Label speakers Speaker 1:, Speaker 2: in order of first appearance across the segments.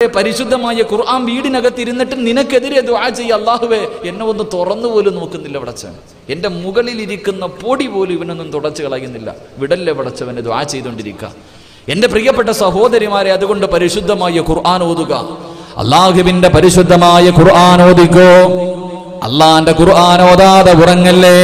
Speaker 1: പരിശുദ്ധമായ ഖുർആൻ വീടിനകത്തിരുന്നിട്ട് നിനക്കെതിരെ ദുആ ചെയ്യ, അല്ലാഹുവേ എന്നെ ഒന്ന് തുറന്നു പോലും നോക്കുന്നില്ല പടച്ചവൻ, എൻ്റെ മുകളിൽ ഇരിക്കുന്ന പൊടി പോലും ഇവനൊന്നും തുടച്ചു കളയുന്നില്ല, വിടല്ലേ പടച്ചവനെ ദുആ ചെയ്തുകൊണ്ടിരിക്കുക. എൻ്റെ പ്രിയപ്പെട്ട സഹോദരിമാരെ, അതുകൊണ്ട് പരിശുദ്ധമായ ഖുർആൻ ഓതുക, അല്ലാഹുവിന്റെ പരിശുദ്ധമായ ഖുർആൻ ഓദിക്കോ. അള്ളാന്റെ ഖുർആൻ ഓതാതെ ഉറങ്ങല്ലേ.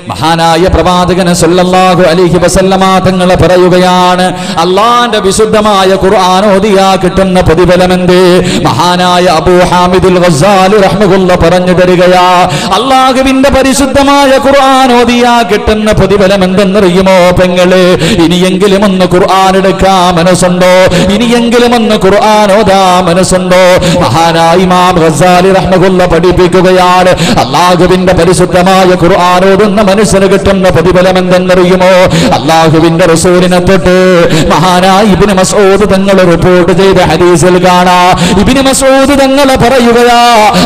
Speaker 1: മഹാനായ പ്രവാചകൻ സല്ലല്ലാഹു അലൈഹി വസല്ലമ തങ്ങൾ പറയുകയാണ്, അള്ളാന്റെ വിശുദ്ധമായ ഖുർആൻ ഓതിയാ കിട്ടുന്ന പ്രതിഫലമെന്ത്? മഹാനായ അബൂ ഹാമിദുൽ ഗസ്സാലി റഹ്മത്തുള്ളാഹി പറഞ്ഞു തരികയാ, അള്ളാഹുവിന്റെ പരിശുദ്ധമായ ഖുർആൻ ഓതിയാ കിട്ടുന്ന പ്രതിഫലം എന്തെന്നറിയുമോ പെങ്ങളെ? ഇനിയെങ്കിലും ഒന്ന് ഖുർആൻ എടുക്കാൻ മനസ്സുണ്ടോ? ഇനിയെങ്കിലും ഒന്ന് ഖുർആൻ ഓതാൻ മനസ്സുണ്ടോ? മഹാനായ ഇമാം ഗസ്സാലി റഹ്മത്തുള്ളാഹി പഠിപ്പിക്കുകയാണ്, അള്ളാഹുവിന്റെ പരിശുദ്ധമായ ഖുർആൻ ഓതുന്ന മനുഷ്യന് കിട്ടുന്ന പ്രതിഫലം എന്തെന്നറിയുമോ? അല്ലാഹുവിന്റെ റസൂലിനെ തൊട്ട് മഹാനായ ഇബ്നു മസ്ഊദ് തങ്ങൾ റിപ്പോർട്ട് ചെയ്ത ഹദീസിൽ കാണാം, ഇബ്നു മസ്ഊദ് തങ്ങൾ പറയുകയാ,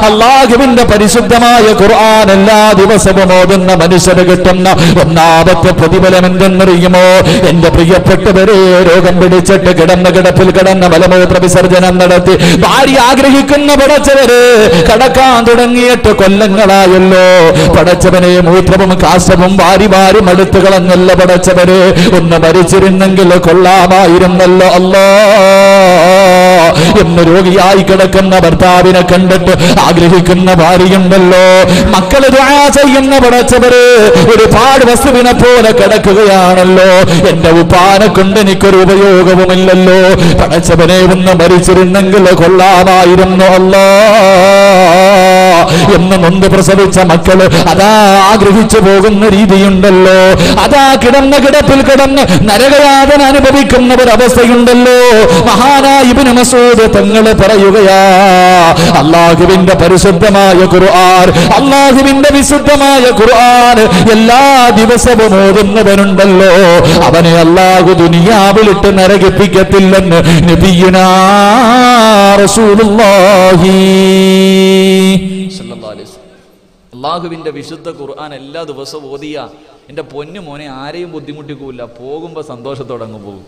Speaker 1: അല്ലാഹുവിന്റെ പരിശുദ്ധമായ ഖുർആൻ എല്ലാ ദിവസവും ഓതുന്ന മനുഷ്യന് കിട്ടുന്ന ഒന്നാമത്തെ പ്രതിഫലം എന്തെന്നറിയുമോ? എന്റെ പ്രിയപ്പെട്ടവരെ, രോഗം പിടിച്ചിട്ട് കിടപ്പിൽ കിടന്ന മലമൂത്ര വിസർജനം നടത്തി ഭാര്യ ആഗ്രഹിക്കുന്ന പടച്ചവരെ കടക്കാൻ തുടങ്ങിയിട്ട് കൊല്ലങ്ങളായല്ലോ. പടച്ചവനെ മൂത്രവും കാശവും വാരി വാരി മടുത്തു കളഞ്ഞല്ല പടച്ചവരെ, ഒന്ന് മരിച്ചിരുന്നെങ്കിൽ കൊള്ളാമായിരുന്നല്ലോ അല്ലാ എന്ന് രോഗിയായി കിടക്കുന്ന ഭർത്താവിനെ കണ്ടിട്ട് ആഗ്രഹിക്കുന്ന ഭാര്യയുണ്ടല്ലോ. മക്കള് ദുആ ചെയ്യുന്ന പടച്ചവരെ ഒരുപാട് വസ്തുവിനെ പോലെ കിടക്കുകയാണല്ലോ, എന്റെ ഉപ്പാനെ കൊണ്ട് എനിക്കൊരു ഉപയോഗവുമില്ലല്ലോ, പടച്ചവനെ ഒന്ന് മരിച്ചിരുന്നെങ്കിൽ കൊള്ളാമായിരുന്നു അല്ലാ എന്ന് നൊന്ത് പ്രസവിച്ച മക്കള് അതാ ആഗ്രഹിച്ചു പോകുന്ന രീതിയുണ്ടല്ലോ. അതാ കിടന്ന കിടപ്പിൽ കിടന്ന് നരകയാതന അനുഭവിക്കുന്ന ഒരു അവസ്ഥയുണ്ടല്ലോ. മഹാനായ ഇബ്നു മസ്ഊദ് തങ്ങള് പറയുകയാ, അല്ലാഹുവിന്റെ പരിശുദ്ധമായ ഖുർആൻ, അല്ലാഹുവിന്റെ വിശുദ്ധമായ ഖുർആൻ എല്ലാ ദിവസവും ഓതുന്നവനുണ്ടല്ലോ, അവനെ അല്ലാഹു ദുനിയാവിലിട്ട് നരകിപ്പിക്കത്തില്ലെന്ന് നബിയുനാ റസൂലുള്ളാഹി. അള്ളാഹുവിന്റെ വിശുദ്ധ ഖുർആൻ എല്ലാ ദിവസവും ഓതിയ എൻ്റെ പൊന്നു മോനെ ആരെയും ബുദ്ധിമുട്ടിക്കൂല. പോകുമ്പോ സന്തോഷത്തോടെ അങ്ങ് പോകും.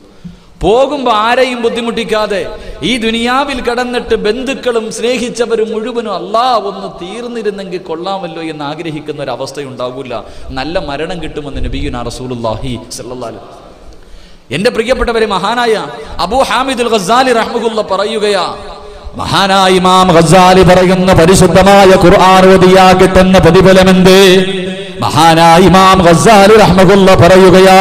Speaker 1: പോകുമ്പോ ആരെയും ബുദ്ധിമുട്ടിക്കാതെ ഈ ദുനിയാവിൽ കടന്നിട്ട് ബന്ധുക്കളും സ്നേഹിച്ചവരും മുഴുവനും അല്ലാഹ് ഒന്ന് തീർന്നിരുന്നെങ്കിൽ കൊള്ളാമല്ലോ എന്ന് ആഗ്രഹിക്കുന്ന ഒരു അവസ്ഥയുണ്ടാകൂല. നല്ല മരണം കിട്ടുമെന്ന് നബിയുനാ റസൂലുള്ളാഹി സ്വല്ലല്ലാഹു അലൈഹി വസല്ലം. എൻ്റെ പ്രിയപ്പെട്ടവരെ, മഹാനായ അബൂ ഹാമിദുൽ ഗസ്സാലി റഹ്മത്തുള്ളാഹി പറയുകയാ, മഹാനായ ഇമാം ഗസ്സാലി പറയുന്ന പരിശുദ്ധമായ ഖുർആൻ ഓതിയാ കിട്ടുന്ന പ്രതിഫലമെന്ത്? മഹാനായ ഇമാം ഗസ്സാലി റഹ്മത്തുള്ളാഹി പറയുകയാ,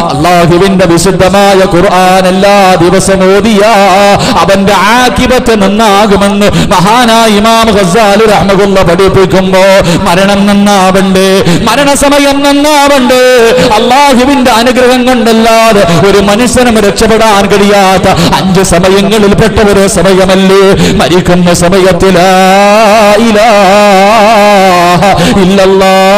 Speaker 1: അല്ലാഹുവിന്റെ വിശുദ്ധമായ ഖുർആൻ എല്ലാ ദിവസവും ഓതിയാ അവന്റെ ആഖിബത്ത് നന്നാകുമെന്ന് മഹാനായ ഇമാം ഗസ്സാലി റഹ്മത്തുള്ളാഹി പഠിപ്പിക്കുമ്പോ, മരണം നന്നാവണ്ടേ, മരണസമയം നന്നാവണ്ടേ, അല്ലാഹുവിന്റെ അനുഗ്രഹം കൊണ്ടല്ലാതെ ഒരു മനുഷ്യനും രക്ഷപ്പെടാൻ കഴിയാത്ത 5 സമയങ്ങളിൽപ്പെട്ട ഒരു സമയമല്ലേ മരിക്കുന്ന സമയത്തിൽ ലാ ഇലാഹ ഇല്ലല്ലാഹ്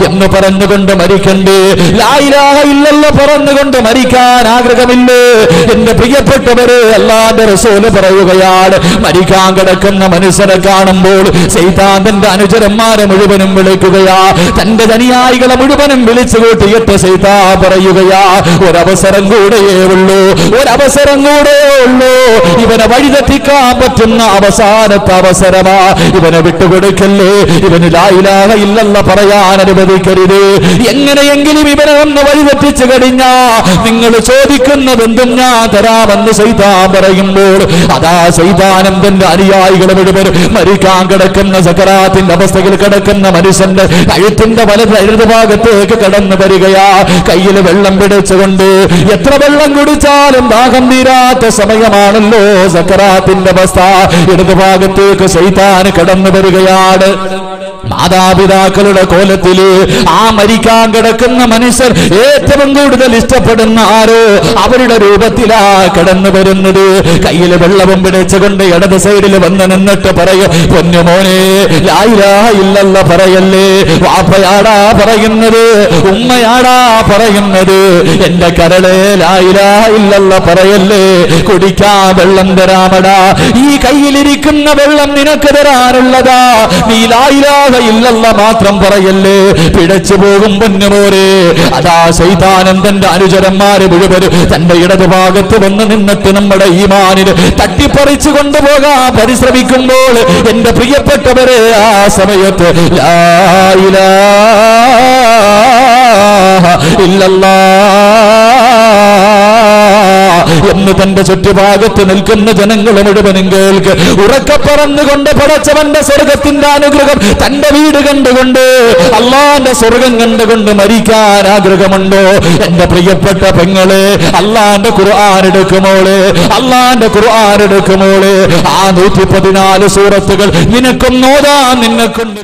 Speaker 1: എന്ന് പറഞ്ഞുകൊണ്ട് മരിക്കണ്ടേ? ലാ ഇലാഹ ഇല്ലല്ലാഹ് പറഞ്ഞുകൊണ്ട് മരിക്കാൻ ആഗ്രഹമില്ലേ? എന്റെ പ്രിയപ്പെട്ടവരെ, അല്ലാഹുവിന്റെ റസൂൽ പറയുകയാണ്, മരിക്കാൻ കിടക്കുന്ന മനുഷ്യനെ കാണുമ്പോൾ ശൈത്താൻ തന്റെ അനുചരന്മാരെ മുഴുവനും വിളിക്കുകയാ, തന്റെ അനുയായികളെ മുഴുവനും വിളിച്ചു കൂട്ടിയിട്ട് ശൈത്താൻ പറയുകയാ, ഒരവസരം കൂടെയേ ഉള്ളൂ, ഒരവസരം കൂടെയേ ഉള്ളൂ, ഇവനെ വഴിതെറ്റിക്കാൻ പറ്റുന്ന അവസാനത്തെ അവസരമാ, ഇവനെ വിട്ടുകൊടുക്കല്ലേ, ഇവന് ലാ ഇലാഹ ഇല്ലല്ലാഹ് പറയാൻ അനുവദിക്കരുത്. എങ്ങനെയെങ്കിലും ഇവനെ ഒന്ന് വഴിതെറ്റിച്ചു കഴിഞ്ഞാ നിങ്ങൾ ചോദിക്കുന്നതെന്തും ഞാൻ തരാമെന്ന് ശൈത്താൻ പറയുമ്പോൾ, അതാ ശൈത്താനും തന്റെ അനുയായികളെ മുഴുവൻ മരിക്കാൻ കിടക്കുന്ന സക്കറാത്തിന്റെ അവസ്ഥയിൽ കിടക്കുന്ന മനുഷ്യന്റെ കഴുത്തിന്റെ ഇടത് ഭാഗത്തേക്ക് കടന്നു വരികയാ, കയ്യിൽ വെള്ളം പിടിച്ചുകൊണ്ട്. എത്ര വെള്ളം കുടിച്ചാലും ദാഹം തീരാത്ത സമയമാണല്ലോ സക്കറാത്തിന്റെ അവസ്ഥ. ഇടത് ഭാഗത്തേക്ക് ശൈത്താൻ കടന്നു വരികയാണ്. മാതാപിതാക്കളുടെ കോലത്തില് ആ മരിക്കാൻ കിടക്കുന്ന മനുഷ്യർ ഏറ്റവും കൂടുതൽ ഇഷ്ടപ്പെടുന്ന ആരോ അവരുടെ രൂപത്തിലാ കടന്നു വരുന്നത്. കയ്യിൽ വെള്ളവും പിടിച്ചുകൊണ്ട് ഇടത് സൈഡിൽ വന്ന് നിന്നിട്ട് പറയും, പൊന്നുമോനെ ലാ ഇലാഹ ഇല്ലല്ലാഹ് പറയല്ലേ, വാപ്പയാടാ പറയുന്നത്, ഉമ്മയാടാ പറയുന്നത്, എന്റെ കരളെ ലാ ഇലാഹ ഇല്ലല്ലാഹ് പറയല്ലേ, കുടിക്കാൻ വെള്ളം തരാമടാ, ഈ കയ്യിലിരിക്കുന്ന വെള്ളം നിനക്ക് തരാനുള്ളതാ, നീ ലാ ഇലാഹ
Speaker 2: ഇലാഹ ഇല്ലല്ലാഹ് മാത്രം പറയല്ലേ, പിഴച്ചു പോകും പൊന്നുമോരെ. അതാ ശൈത്താനൻ തന്റെ അനുചരന്മാരെ മുഴുവനും തന്റെ ഇടതുഭാഗത്ത് വന്ന് നിന്നിട്ട് നമ്മുടെ ഈമാനിന് തട്ടിപ്പറിച്ചു കൊണ്ടുപോകാൻ പരിശ്രമിക്കുമ്പോൾ എന്റെ പ്രിയപ്പെട്ടവരെ, ആ സമയത്ത് ലാ ഇലാഹ ഇല്ലല്ലാഹ് എന്ന് തന്റെ ചുറ്റുഭാഗത്ത് നിൽക്കുന്ന ജനങ്ങൾ മുഴുവനും കേൾക്ക്. ഉറക്കെ പറന്നുകൊണ്ട് പടച്ചവന്റെ സ്വർഗത്തിന്റെ അനുഗ്രഹം തന്റെ വീട് കണ്ടുകൊണ്ട്, അള്ളാന്റെ സ്വർഗം കണ്ടുകൊണ്ട് മരിക്കാൻ ആഗ്രഹമുണ്ടോ എന്റെ പ്രിയപ്പെട്ട പെങ്ങളെ? അള്ളാന്റെ ഖുർആൻ എടുക്കുമോളെ, അള്ളാന്റെ ഖുർആൻ എടുക്കുമോളെ. ആ 114 സൂറത്തുകൾ നിനക്കൊന്നോതാ, നിന്നെക്കൊണ്ട്